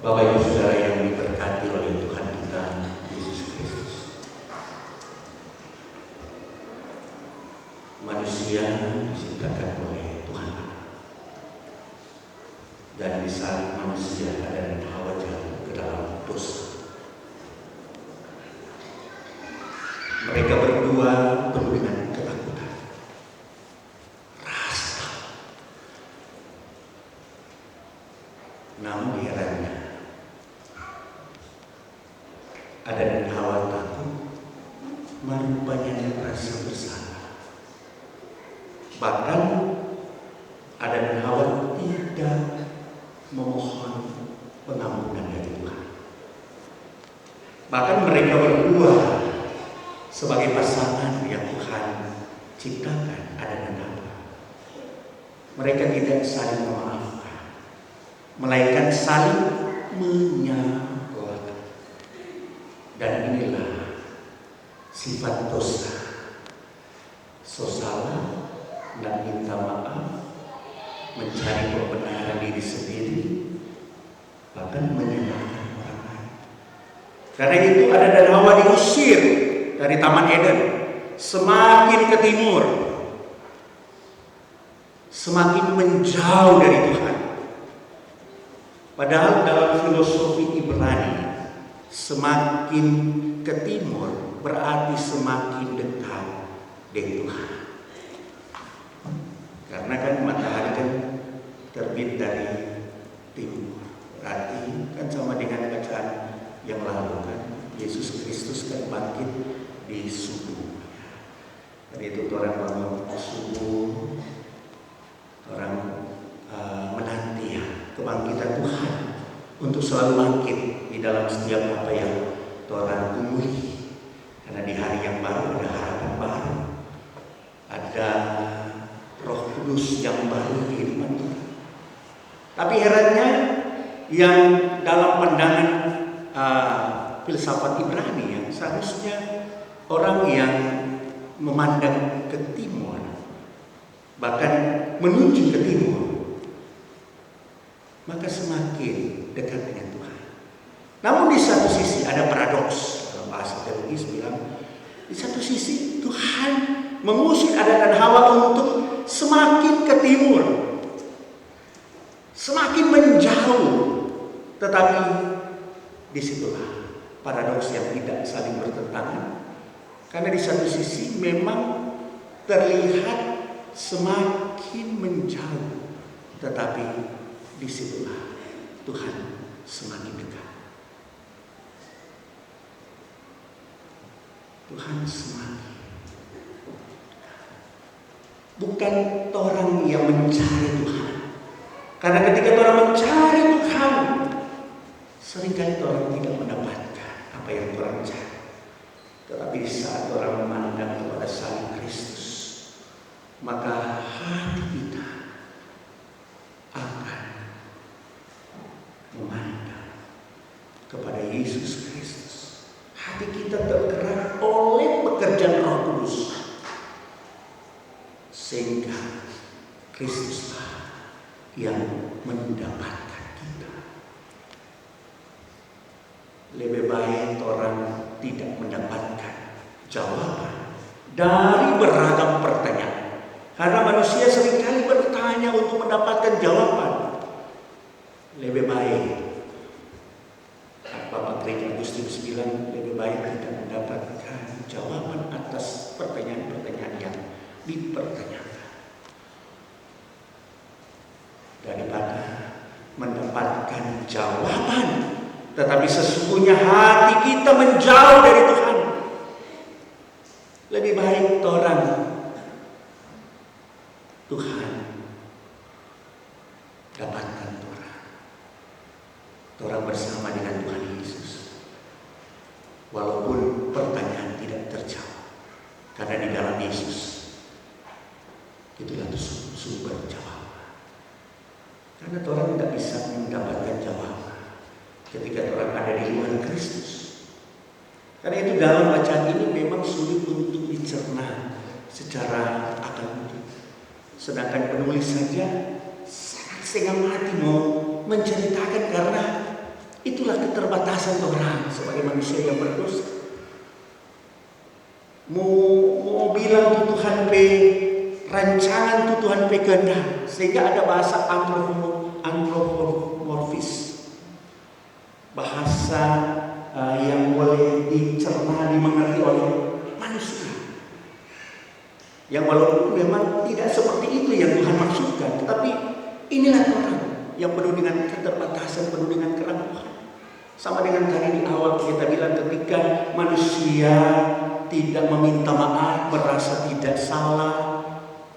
Bapak Ibu Saudara yang diberkati oleh Tuhan kita Yesus Kristus, manusia diciptakan oleh Tuhan dan di saat manusia Adam dan Hawa jatuh ke dalam dosa, mereka berdua penuh dengan ketakutan, rasa. Namun herannya, Adam dan Hawa takut merupanya rasa bersalah. Bahkan Adam dan Hawa tidak memohon pengampunan dari Tuhan. Bahkan mereka berdua sebagai pasangan yang Tuhan ciptakan, Adam dan Hawa, mereka tidak saling memaafkan, melainkan saling menyalahkan. Dan inilah sifat dosa. So salah, dan minta maaf, mencari pembenaran diri sendiri, bahkan menyalahkan orang lain. Karena itu Adam dan Hawa diusir dari Taman Eden, semakin ke timur, semakin menjauh dari Tuhan. Padahal dalam filosofi Ibrani, semakin ke timur berarti semakin dekat dengan Tuhan. Karena kan matahari kan terbit dari timur, berarti kan sama dengan bacaan yang lalu kan, Yesus Kristus kan bangkit di subuh. Jadi itu orang bangun subuh, orang menanti kebangkitan Tuhan untuk selalu bangkit di dalam setiap apa yang orang umuri. Karena di hari yang baru ada harapan baru, ada Roh Kudus yang baru di kehidupan kita. Tapi herannya, yang dalam pandangan filsafat Ibrani, yang seharusnya orang yang memandang ke timur, bahkan menuju ke timur, maka semakin dekat dengan Tuhan. Namun di satu sisi ada paradoks, dalam bahasa teologis bilang, di satu sisi Tuhan mengusir Adam dan Hawa untuk semakin ke timur, semakin menjauh. Tetapi disitulah paradoks yang tidak saling bertentangan. Karena di satu sisi memang terlihat semakin menjauh, tetapi disitulah Tuhan semakin dekat. Tuhan semakin, bukan orang yang mencari Tuhan. Karena ketika orang mencari Tuhan, seringkali orang tidak mendapatkan apa yang orang cari. Tetapi di saat orang memandang kepada Sang Kristus, maka hati kita akan memandang kepada Yesus Kristus. Hati kita tergerak oleh pekerjaan Roh Kudus, sehingga Kristuslah yang mendapatkan kita. Lebih baik orang tidak mendapatkan jawaban dari beragam pertanyaan, karena manusia seringkali bertanya untuk mendapatkan jawaban. Lebih baik, Bapak Gereja Agustinus bilang, lebih baik kita mendapatkan jawaban atas pertanyaan-pertanyaan yang dipertanyakan daripada mendapatkan jawaban tetapi sesungguhnya hati kita menjauh dari Tuhan. Lebih baik orang Tuhan dapatkan orang bersama dengan Tuhan Yesus, walaupun pertanyaan tidak terjawab, karena di dalam Yesus itulah sumber jawaban. Karena orang tidak bisa mendapatkan jawaban ketika orang ada di luar Kristus. Karena itu dalam bacaan ini memang sulit untuk dicerna secara akal budi. Sedangkan penulis saja sangat setengah mati mau menceritakan, karena Itulah keterbatasan orang sebagai manusia yang berdosa. Mau bilang Tuhan pe rancangan Tuhan pe kehendak, sehingga ada bahasa antropomorfis, bahasa yang boleh dicerna, dimengerti oleh manusia, yang walaupun memang tidak seperti itu yang Tuhan maksudkan, tetapi inilah orang yang penuh dengan keterbatasan, penuh dengan keraguan. Sama dengan tadi di awal kita bilang, ketika manusia tidak meminta maaf, merasa tidak salah,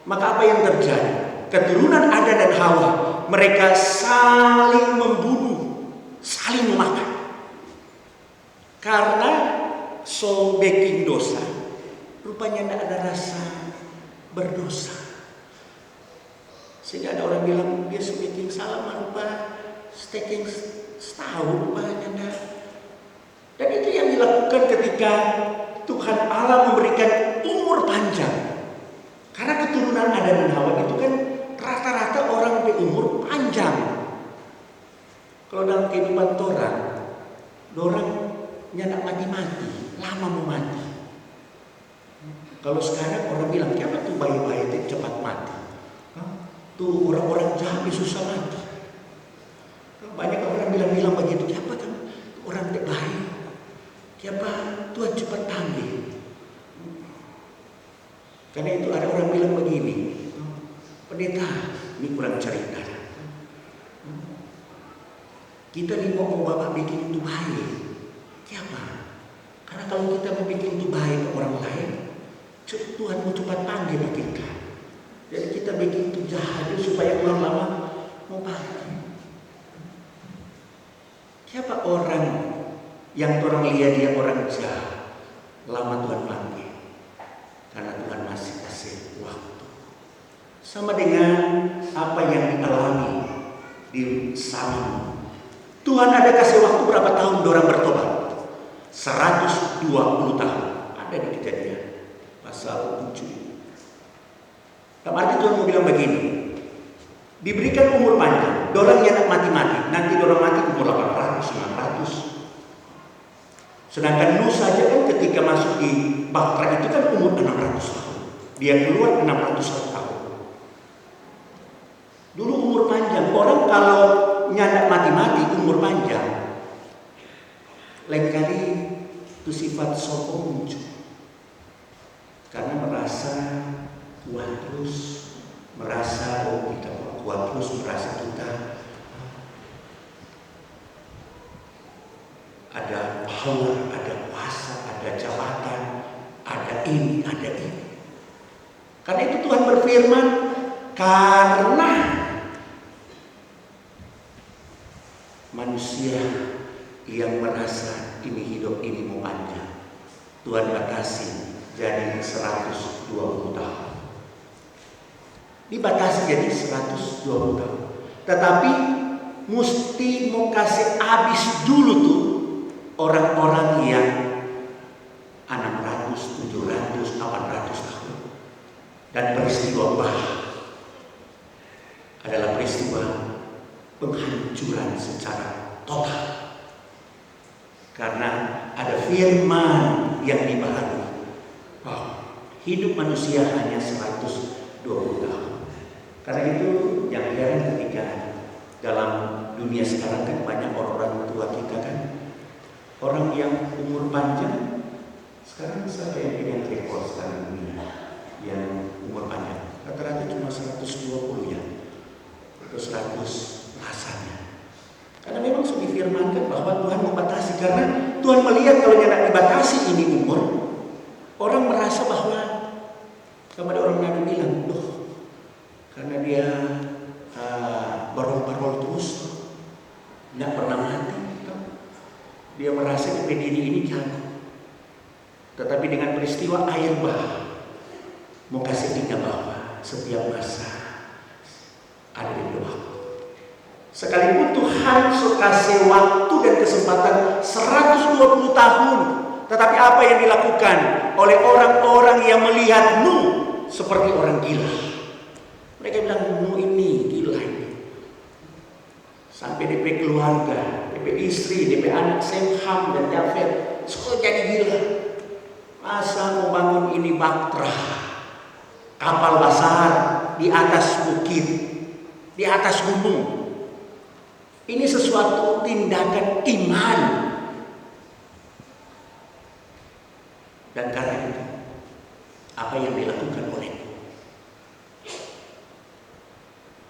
maka apa yang terjadi? Keturunan Adam dan Hawa, mereka saling membunuh, saling memakan. Karena bikin dosa, rupanya tidak ada rasa berdosa. Sehingga ada orang bilang dia bikin salah, lupa staking setahun rupanya enggak. Dan itu yang dilakukan ketika Tuhan Allah memberikan umur panjang. Karena keturunan Adam dan Hawa itu kan rata-rata orang berumur panjang. Kalau dalam kehidupan orang nyandak mati-mati, lama mau mati. Kalau sekarang orang bilang, kenapa tuh bayi-bayi itu cepat mati? Tuh orang-orang jahat susah mati. Banyak orang bilang begitu, kenapa kan orang tidak baik? Kenapa Tuhan cepat panggil? Karena itu ada orang bilang begini, pendeta, ini kurang cerita. Kita nih mau Bapak bikin itu baik. Kenapa? Karena kalau kita mau bikin itu baik ke orang lain, Tuhan mau cepat panggil kita. Jadi kita bikin itu jahat supaya orang lama mau panggil. Siapa orang yang orang lihat dia orang jahat, lama Tuhan panggil? Karena Tuhan masih kasih waktu. Sama dengan apa yang dialami di Saul. Tuhan ada kasih waktu berapa tahun orang bertobat? 120 tahun. Ada di Kejadian pasal 7. Dalam arti Tuhan mau bilang begini, diberikan umur panjang, dorang yang mati-mati, nanti dorang mati umur 800, 900. Sedangkan Nuh saja kan ketika masuk di Bahtera itu kan umur 600 tahun. Dia keluar 601 tahun. Dulu umur panjang, orang kalau nyandak mati-mati umur panjang, lain kali itu sifat sombong muncul. Karena merasa kuat terus, merasa kita kuat terus, merasa kita ada power, ada kuasa, ada jabatan, ada ini, ada ini. Karena itu Tuhan berfirman, karena manusia yang merasa ini hidup ini mau panjang, Tuhan batasi jadi 120 tahun. Dibatasi jadi 120 tahun. Tetapi mesti mau kasih habis dulu tuh orang-orang yang 600, 700, 800 tahun. Dan peristiwa adalah peristiwa penghancuran secara total. Karena ada firman yang dibaharui. Hidup manusia hanya 120 tahun. Karena itu yang heran ketika dalam dunia sekarang kan banyak orang-orang tua kita kan, orang yang umur panjang. Sekarang siapa yang pegang rekor sekarang dunia yang umur panjang? Rata-rata cuma 120 ya, atau 100 rasanya. Karena memang sudah difirmankan bahwa Tuhan membatasi. Karena Tuhan melihat kalau tidak dibatasi ini umur, orang merasa bahwa sama ada orang Nabi bilang, karena dia barol-barol terus, tidak pernah mati. Dia merasa diri ini jago. Tetapi dengan peristiwa air bah, mau kasih kita bahwa setiap masa ada di waktu. Sekalipun Tuhan kasih waktu dan kesempatan 120 tahun, tetapi apa yang dilakukan oleh orang-orang yang melihat Nuh seperti orang gila. Mereka bilang Nuh ini gila ini. Sampai DP keluarga, DP istri, DP anak Sem, Ham dan Jafet semua jadi gila. Masa mau bangun ini Bactra, kapal besar di atas bukit, di atas gunung. Ini sesuatu tindakan iman. Dan karena itu, apa yang dilakukan oleh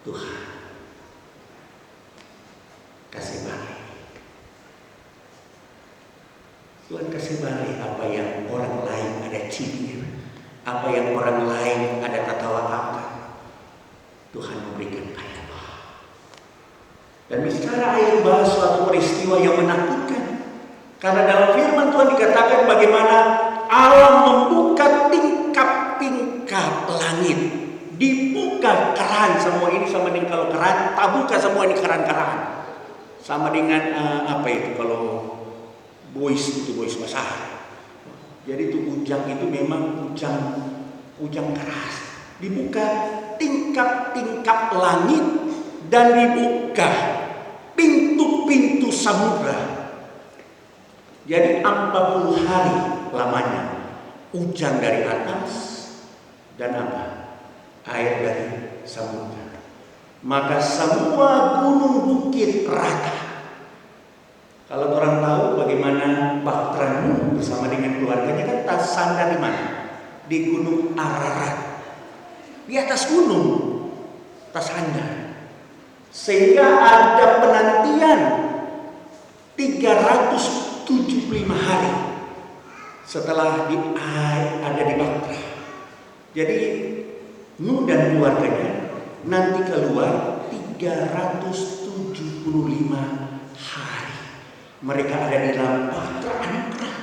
Tuhan kasih balik. Tuhan kasih balik apa yang orang lain ada cibir, apa yang orang lain ada tertawa angkat. Tuhan memberikan ayat. Dan bicara ayat bahas suatu peristiwa yang menakutkan. Karena dalam firman Tuhan dikatakan bagaimana Allah membuka tingkap-tingkap langit. Dibuka keran, semua ini sama dengan kalau keran, tak buka semua ini keran-keran. Sama dengan apa itu kalau bois itu bois besar. Jadi itu ujang itu memang ujang keras. Dibuka tingkap-tingkap langit dan dibuka pintu-pintu samudra. Jadi 40 hari lamanya hujan dari atas dan apa? Air dari samudra. Maka semua gunung bukit rata. Kalau orang tahu bagaimana Bactra bersama dengan keluarganya kan bersandar di mana? Di Gunung Ararat. Di atas gunung bersandar. Sehingga ada penantian 375 hari setelah ada di Bactra. Jadi Nuh dan keluarganya nanti keluar 375 hari. Mereka ada di dalam Bactra Anugerah.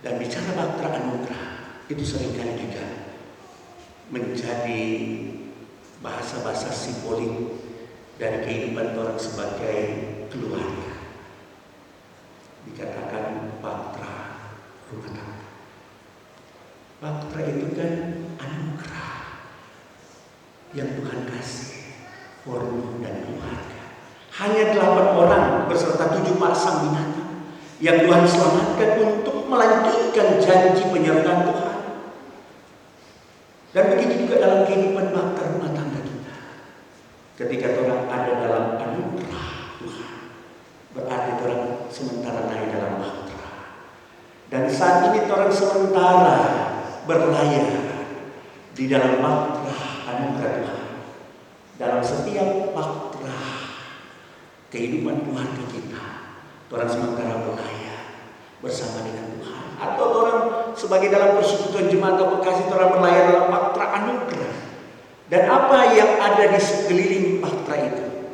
Dan bicara Bactra Anugerah itu seringkali juga menjadi bahasa-bahasa simbolik dari kehidupan orang sebagai keluarga. Dikatakan Bactra rumah tangga. Bactra itu kan anugerah yang Tuhan kasih for Nuh dan keluarga. Hanya 8 orang beserta 7 pasang binatang yang Tuhan selamatkan untuk melanjutkan janji penyertaan Tuhan. Dan begitu juga dalam kehidupan Bactra rumah tangga kita. Ketika orang ada dalam anugerah Tuhan, berarti orang sementara naik dalam Bactra. Dan saat ini orang sementara berlayar di dalam Bactra anugerah Tuhan. Dalam setiap Bactra kehidupan keluarga kita, orang sementara berlayar bersama dengan Tuhan. Atau orang sebagai dalam persekutuan jemaat atau Bekasi, orang berlayar dalam Bactra anugerah. Dan apa yang ada di sekeliling Bactra itu,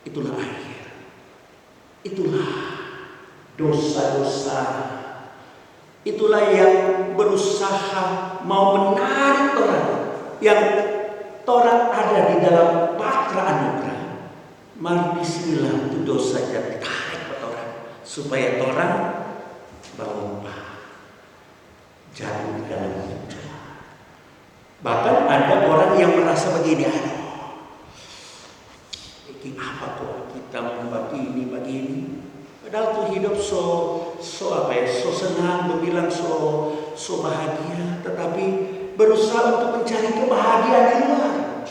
itulah air, itulah dosa-dosa, itulah yang berusaha mau menarik orang yang orang ada di dalam Bactra anugerah. Mari bismillah itu dosa yang tarik orang supaya orang berubah jatuh di dalam hidup. Bahkan ada orang yang merasa begini, ini apa kok kita begini. Padahal tuh hidup so senang, berbilang so bahagia, tetapi berusaha untuk mencari kebahagiaan di luar,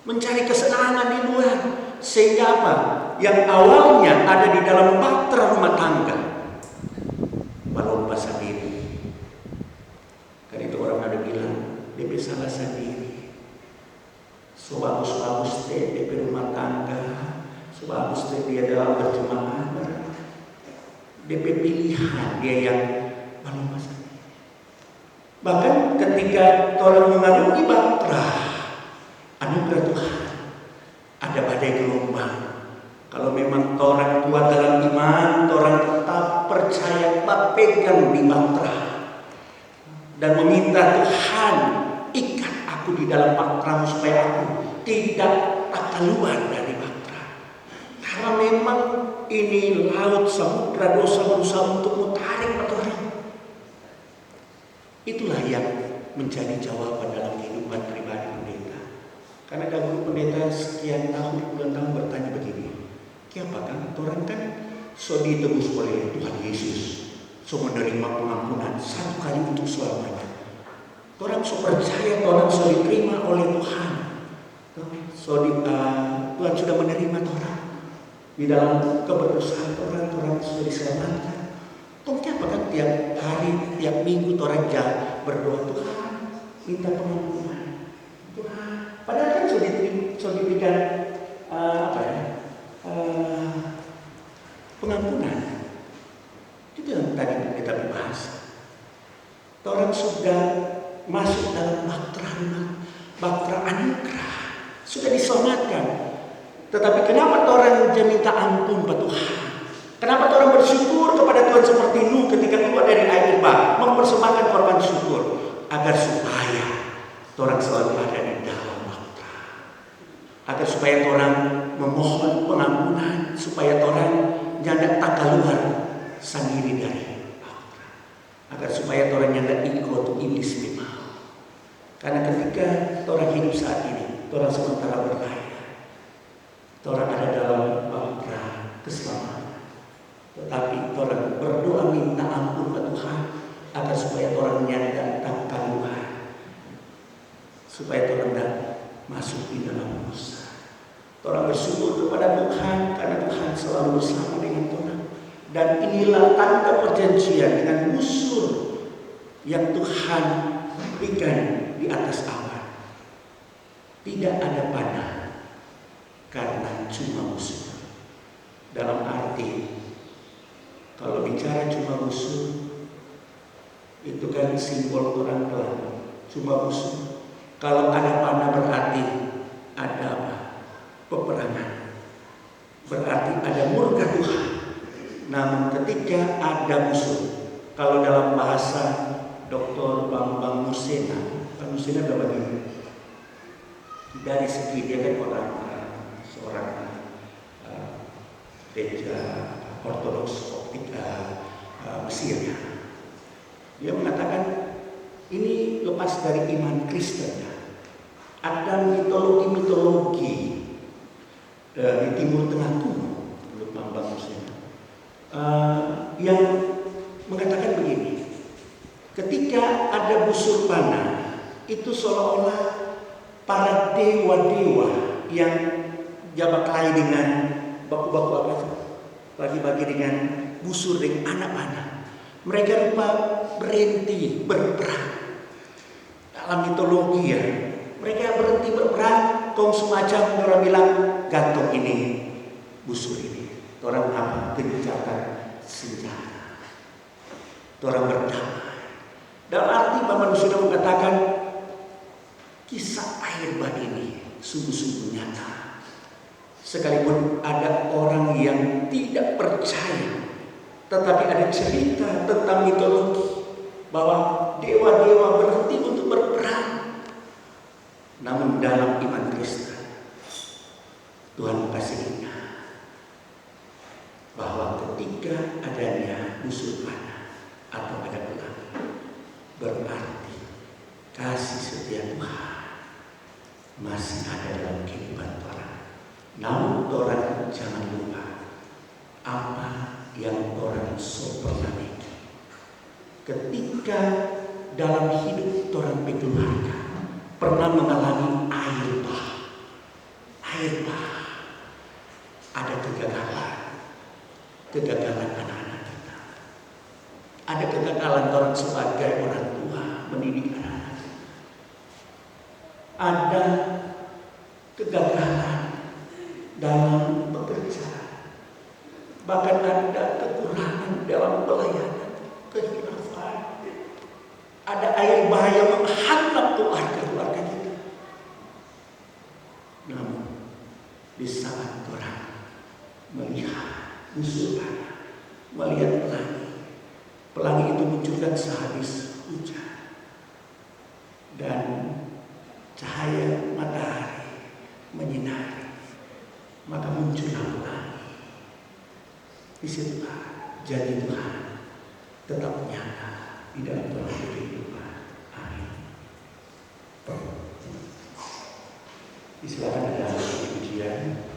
mencari kesenangan di luar, sehingga apa? Yang awalnya ada di dalam Bactra rumah tangga, melompat sendiri. Karena itu orang ada bilang, dia bisa salah sendiri. So bagus-bagus DP rumah tangga, so bagus dia dalam berjemaah. DP pilihan dia yang melompat sendiri. Bahkan ketika orang mengalami Bactra anugerah Tuhan, ada badai gelombang. Kalau memang orang kuat dalam iman, orang tetap percaya, pegang di Bactra dan meminta Tuhan, ikat aku di dalam Bactra supaya aku tidak keluar dari Bactra. Karena memang ini laut samudra dosa berusaha untuk mentarik orang. Itulah yang menjadi jawaban dalam kehidupan pribadi pendeta. Karena dahulu pendeta sekian tahun, puluhan tahun bertanya begini, kenapa kan orang kan so ditebus oleh Tuhan Yesus, so menerima pengampunan satu kali untuk selamanya. Orang so percaya, orang so diterima oleh Tuhan, Tuhan sudah menerima orang di dalam keberdosan orang sudah diselamatkan. Kenapa kan tiap hari, tiap minggu orang berdoa, Tuhan minta pengampunan, Tuhan. Padahal kan sudah diberikan pengampunan. Itu yang tadi kita bahas. Orang sudah masuk dalam bahtera anugerah, sudah diselamatkan. Tetapi kenapa orang minta ampun pada Tuhan? Kenapa orang bersyukur kepada Tuhan seperti Nuh ketika keluar dari air bah, mempersembahkan korban syukur agar supaya orang selalu ada di dalam bahtera, agar supaya orang memohon pengampunan, supaya orang nyanda tak keluar sendiri dari bahtera, agar supaya orang nyanda ikut iblis memang. Karena ketika orang hidup saat ini, orang sementara berlayar, orang ada dalam bahtera keselamatan, tetapi orang berdoa minta ampun ke Tuhan agar supaya orang nyanda tak keluar, supaya orang tidak masuk di dalam dosa. Orang bersyukur kepada Tuhan karena Tuhan selalu bersama dengan orang. Dan inilah tanda perjanjian dengan musuh yang Tuhan berikan di atas awan. Tidak ada panah karena cuma musuh. Dalam arti kalau bicara cuma musuh, itu kan simbol orang pelan. Cuma musuh. Kalau ada panah berarti ada apa? Peperangan. Berarti ada murka Tuhan. Namun ketika ada musuh, kalau dalam bahasa Dr. Bambang Musena, Pak Musena sudah begini. Dari segi dia kan seorang gereja Ortodoks Koptik Mesir. Dia mengatakan ini lepas dari iman Kristen. Ada mitologi di Timur Tengah kuno, menurut Bambang Musena, yang mengatakan begini: ketika ada busur panah, itu seolah-olah para dewa-dewa yang jabaklai dengan baku-baku apa itu, bagi-bagi dengan busur dengan anak-anak, mereka lupa berhenti berperang. Dalam mitologi ya, mereka berhenti berperang, semacam orang bilang gantung ini, busur ini, orang apa? Gencatan senjata, orang berdamai. Dalam arti Bapak sudah mengatakan kisah air bah ini sungguh-sungguh nyata. Sekalipun ada orang yang tidak percaya, tetapi ada cerita tentang mitologi bahwa dewa-dewa berhenti untuk berperang. Namun dalam iman Kristen, Tuhan kasih ingat bahwa ketika adanya musuh panah atau ada pelangi, berarti kasih setia Tuhan masih ada dalam kehidupan orang. Namun orang jangan lupa apa yang orang pernah miliki. Ketika dalam hidup orang berkeluarga pernah mengalami air bah, ada kegagalan anak-anak kita, ada kegagalan orang sebagai orang tua mendidik anak, ada kegagalan dalam bekerja, bahkan ada kekurangan dalam pelayanan, kehilafan, ada air bahaya menghantam keluarga kita. Namun di saat orang melihat musuh panah, melihat pelangi itu munculkan sehabis hujan dan cahaya matahari menyinari, maka muncullah pelangi. Di situ janji Tuhan tetap nyata di dalam kehidupan. Amin. Silakan ada pujian.